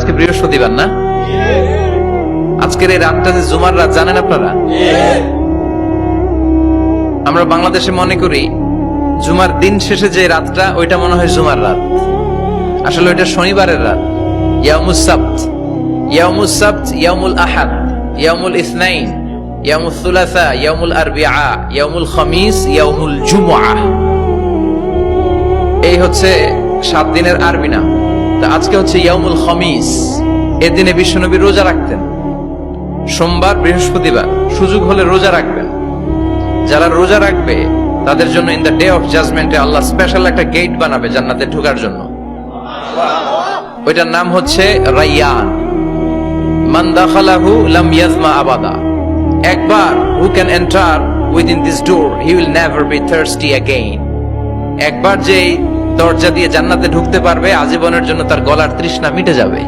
আজকে বৃহস্পতিবার না? আজকের এই রাতটা যে জুমার রাত জানেন আপনারা? আমরা বাংলাদেশে মনে করি জুমার দিন শেষে যে রাতটা ওইটা মনে হয় জুমার রাত, আসলে ওইটা শনিবারের রাত। ইয়াউমুস সাবত, ইয়াউমুস সাবত, ইয়াউমুল আহাদ, ইয়াউমুল ইসনাইন, ইয়াউমুল সুলাসা, ইয়াউমুল আরবিআ, ইয়াউমুল খামিস, ইয়াউমুল জুমআহ। এই হচ্ছে 7 দিনের আরবি নাম। তা আজকে হচ্ছে ইয়াউমুল খামিস। এর দিনে বিশ্বনবী রোজা রাখতেন। সোমবার, বৃহস্পতিবার সুযোগ হলে রোজা রাখবেন। যারা রোজা রাখবে তাদের জন্য ইন দ্য ডে অফ জাজমেন্টে আল্লাহ স্পেশাল একটা গেট বানাবে জান্নাতে ঢোকার জন্য। ওইটার নাম হচ্ছে রাইয়ান। মান দাখালাহু লাম ইয়াজমা আবাদা। একবার who can enter within this door he will never be thirsty again. একবার যে দরজা দিয়ে জান্নাতে ঢুকতে পারবে আজীবনের জন্য তার গলার তৃষ্ণা মিটে যাবে।